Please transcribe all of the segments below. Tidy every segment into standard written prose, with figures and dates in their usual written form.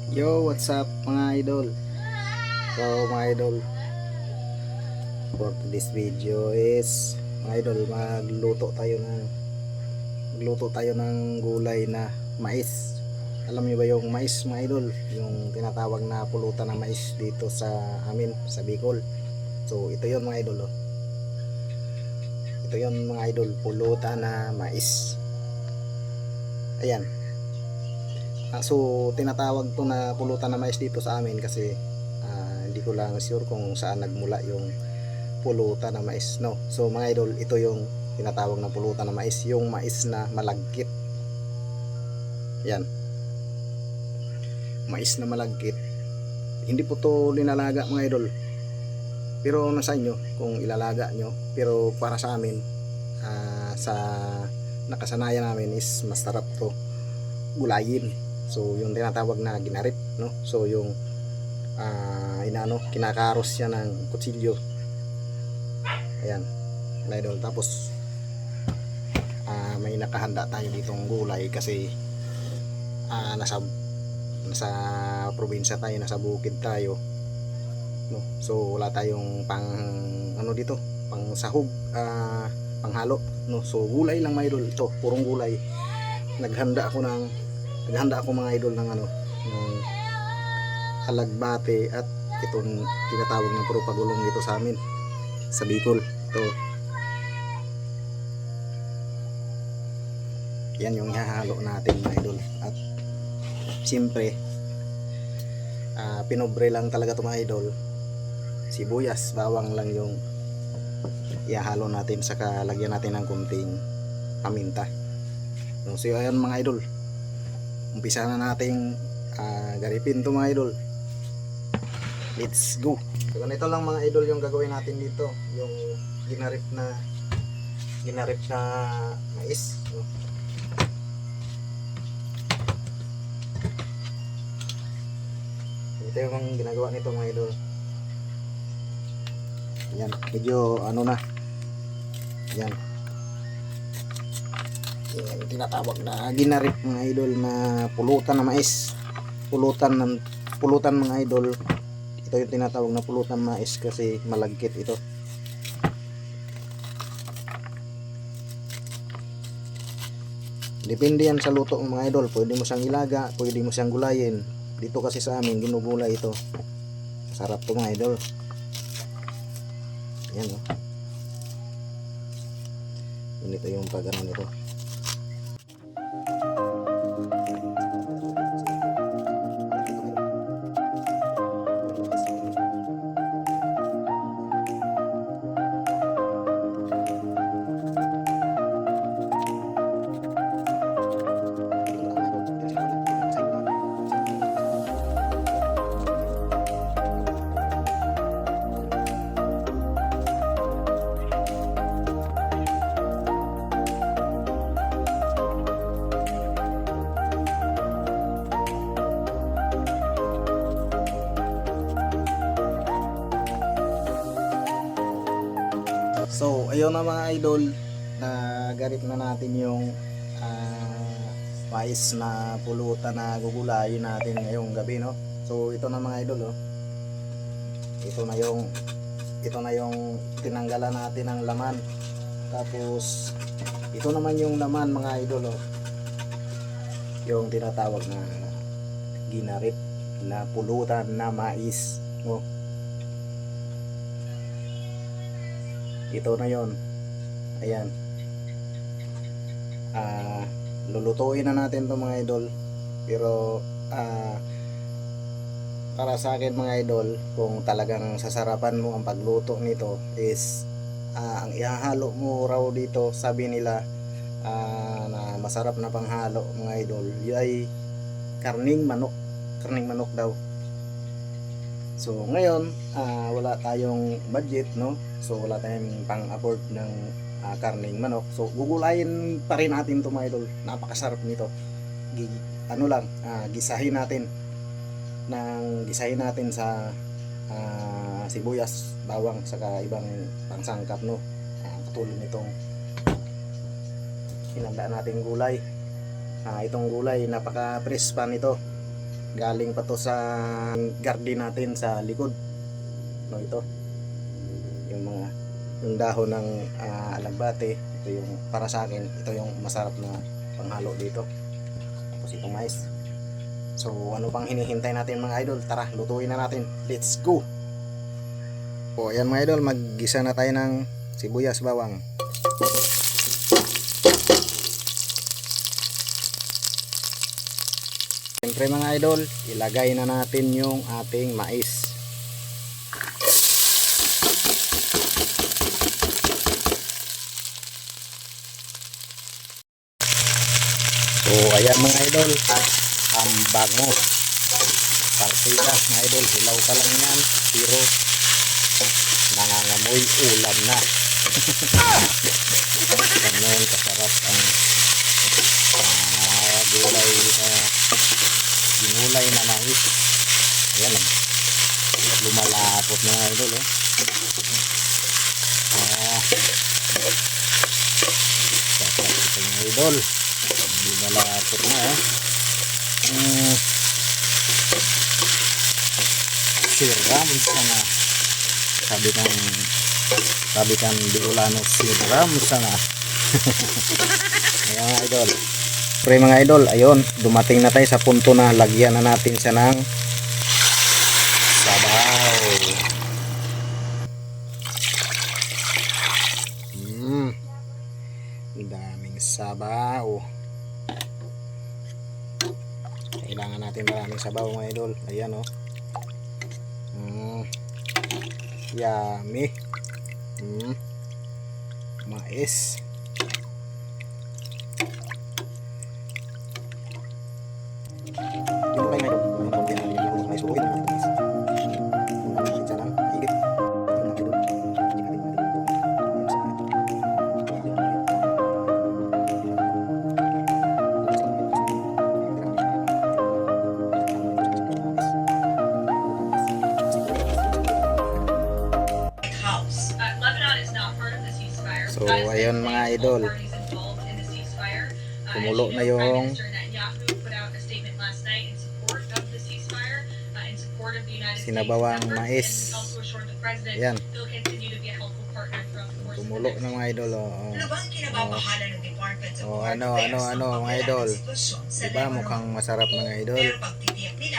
Yo, what's up mga idol? So mga idol, for this video is mga idol, magluto tayo ng gulay na mais. Alam niyo ba yung mais mga idol? Yung tinatawag na pulutan ng mais dito sa amin, sa Bicol. So ito yon mga idol, oh. Ito yon mga idol, pulutan na mais. Ayan. So tinatawag to na pulutan na mais dito sa amin kasi hindi ko lang sure kung saan nagmula yung pulutan na mais, no. So mga idol, ito yung tinatawag na pulutan na mais, yung mais na malagkit. Yan, mais na malagkit. Hindi po to linalaga mga idol, pero nasa inyo kung ilalaga nyo. Pero para sa amin, sa nakasanayan namin is masarap to gulayin. So yung tinatawag na ginarip, no. So yung kinakaros siya ng kutsilyo. Ayan mga idol. Tapos may nakahanda tayo ditong gulay kasi nasa probinsya tayo, nasa bukid tayo, no. So wala tayong pang dito, pang sahog, panghalo, no. So gulay lang mga idol, ito purong gulay. Naghanda ako mga idol ng ng halagbate at itong tinatawag na puro pagulong dito sa amin sa Bicol. Ito, yan yung ihahalo natin mga idol. At siyempre pinobre lang talaga ito mga idol. Sibuyas, bawang lang yung ihahalo natin, saka lagyan natin ng kunting paminta. So ayan mga idol, umpisa na nating garipin to mga idol. Let's go. So ganito lang mga idol yung gagawin natin dito, yung ginarip na mais, no? Ito yung ginagawa nito mga idol. Yan, medyo na. Yan. Yan yung tinatawag na ginarip mga idol, na pulutan na mais. Pulutan mga idol. Ito yung tinatawag na pulutan mais kasi malagkit ito. Depende yan sa luto mga idol. Pwede mo siyang ilaga, pwede mo siyang gulayin. Dito kasi sa amin ginugulay ito. Sarap to mga idol. Yan, oh. Ganito yung pagano nito. So ayun na mga idol, na garip na natin yung mais na pulutan na gugulayin natin ngayong gabi, no. So ito na mga idol, oh. Ito na yung tinanggalan natin ng laman. Tapos ito naman yung laman mga idol, oh. Yung tinatawag na ginarip na pulutan na mais, no. Ito na yon. Ayan. Lulutuin na natin to mga idol. Pero para sa akin mga idol, kung talagang sasarapan mo ang pagluto nito is ang ihahalo mo raw dito, sabi nila na masarap na panghalo mga idol, yun ay karning manok daw. So ngayon wala tayong budget, no. So wala tayong pang-afford ng karning manok. So gugulayin pa rin natin to mga idol. Napakasarap nito. Gisahin natin sa sibuyas, bawang, saka ibang pangsangkap, no. Katulad nitong hinanda nating gulay. Itong gulay napaka-fresh pa nito. Galing pa to sa garden natin sa likod. No, ito. Yung dahon ng alagbate, ito yung para sa akin, ito yung masarap na panghalo dito. Tapos itong mais. So ano pang hinihintay natin mga idol? Tara, lutuin na natin. Let's go. O ayan mga idol, maggisa na tayo ng sibuyas, bawang. Siyempre mga idol, ilagay na natin yung ating mais. So ayan mga idol, ang bango. Partida mga idol, hilaw pa lang yan, pero nangangamoy ulam na. Ganun kasarap ang gulay ginulay na mais. Ayan, lumalapot na mga idol. Sarap ito mga idol, lumalapot na. Siram sana, sabi kan Bicolano, siram sana. Ayan mga idol. Pre mga idol, ayun, dumating na tayo sa punto na lagyan na natin siya ng sabaw. Daming sabaw. Kailangan natin maraming sabaw mga idol. Ayan o. Yummy. Mais. So ayun mga idol, kumulo na yung sinabawang mais. Ayan, kumulo na mga idol. Ano mga idol, diba mukhang masarap mga idol?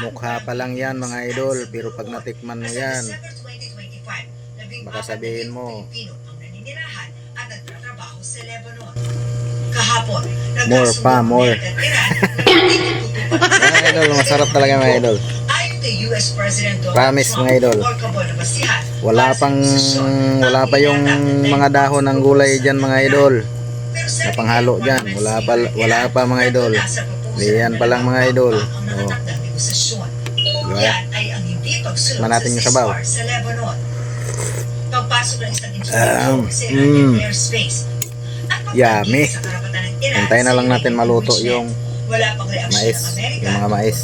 Mukha pa lang yan mga idol, pero pag natikman mo yan, baka sabihin mo more pa, more. Mga idol, masarap talaga mga idol. Promise mga idol. Wala pa yung mga dahon ng gulay dyan mga idol na panghalo dyan. Wala pa mga idol. Diyan pa lang mga idol. Diba? Tikman natin yung sabaw. Yummy. Hintayin na lang natin maluto yung mais, yung mga mais.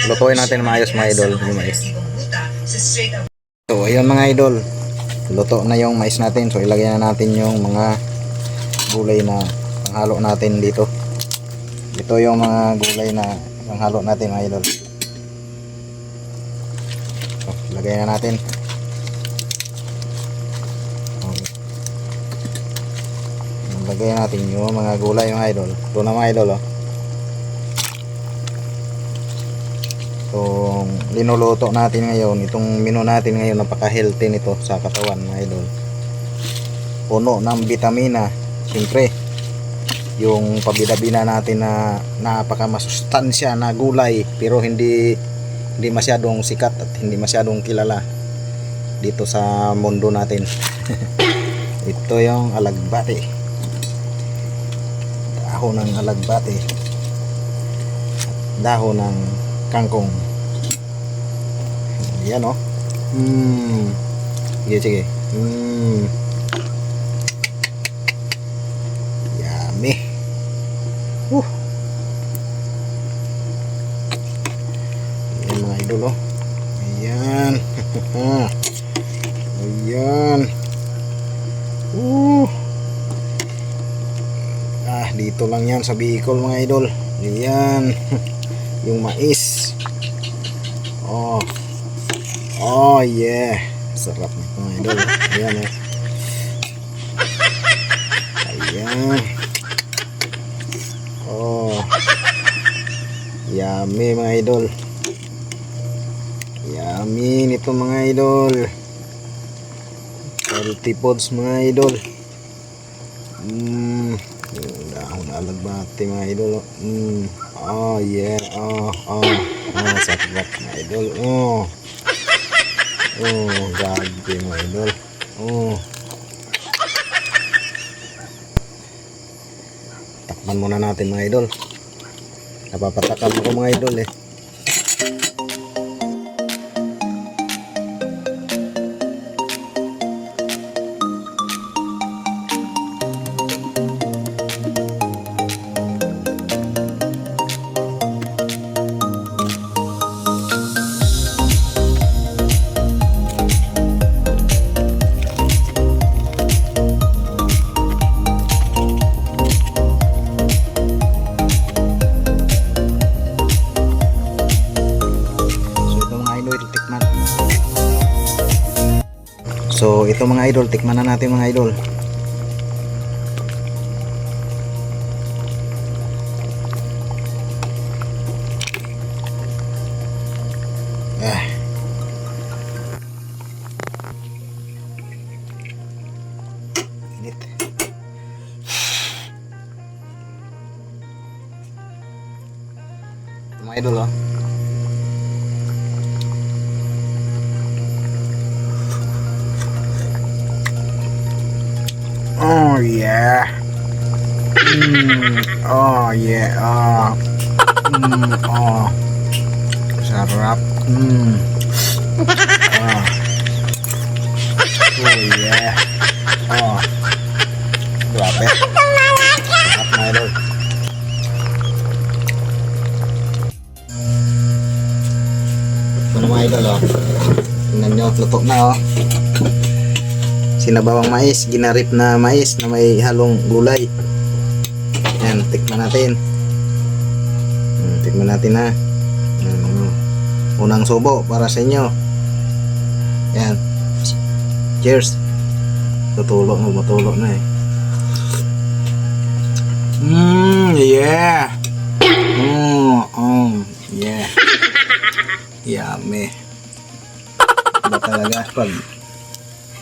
Lutuin natin maayos mga idol, yung mais. So ayun mga idol, luto na yung mais natin. So ilagay na natin yung mga gulay na panghalo natin dito. Ito yung mga gulay na panghalo natin mga idol. So ilagay na natin. Lagay natin yung mga gulay mga idol. Ito na mga idol. Itong linuluto natin ngayon, itong menu natin ngayon, napaka healthy nito sa katawan mga idol. Puno ng vitamina. Siyempre yung pabida-bina natin na napaka masustansya na gulay, pero hindi masyadong sikat at hindi masyadong kilala dito sa mundo natin. Ito yung alagbate, dahon ng alagbate, dahon ng kangkong. Yan o. Sige. Yummy. Yan mga idol o. Ayan. Ayan. Dito lang yan sa Bicol mga idol. Ayan. yung mais. Oh. Oh yeah. Sarap nito mga idol. Ayan oh. Ayan. Oh. Yummy mga idol. Yummy nito mga idol. Healthy foods mga idol. Dahon alagbati mga idol. Oh yeah. Oh, sarap mga idol. Oh, grabe mga idol. Takpan muna natin mga idol. Napapatakam ako mga idol eh. So ito mga idol, tikman na natin mga idol. Init. Ito mga idol oh. Oh yeah. Oh yeah. Oh. Sarap. Oh yeah. Oh. Grabe. Sarap mga idol. Ito na mga idol oh. Tingnan nyo, luto na oh. Sinabawang mais, ginarip na mais na may halong gulay. Yan, tikman natin. Tikman natin ha. Unang subo para sa inyo. Yan. Cheers. Matulog na eh. Yeah. Yeah. Yummy. Iba talaga pag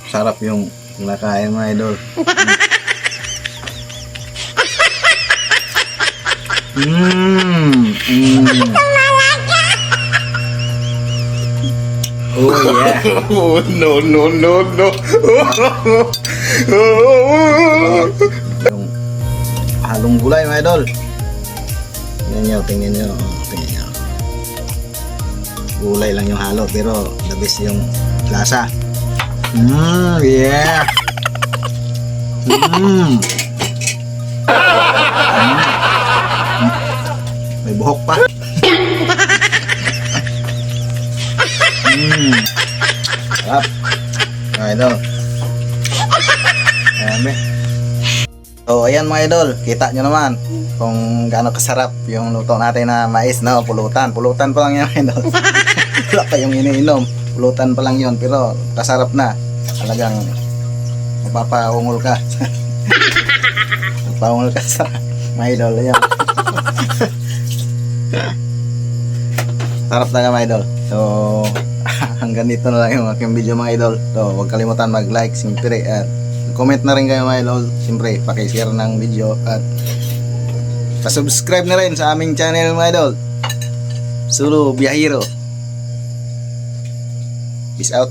sarap yung nakain mga idol. Oh yeah. Oh no. Yung halong gulay mga idol. Tingnan nyo. Gulay lang yung halo pero the best yung lasa. Yeah. May buhok pa. Sarap. Mga idol. So ayan mga idol, kita nyo naman kung gaano kasarap yung luto natin na mais na pulutan. Pulutan pa lang yan idol. Wala pa yung iniinom. Pulutan pa lang yun pero kasarap na. Talagang mapapaungol ka. Mapapaungol ka sa mga idol. Ayan. Sarap na mga idol. So hanggang dito na lang yung aking video mga idol. So huwag kalimutan mag-like siyempre at comment na rin kayo mga idol. Siyempre pakishare ng video at pasubscribe na rin sa aming channel mga idol. Sulu Biyahero. Peace out.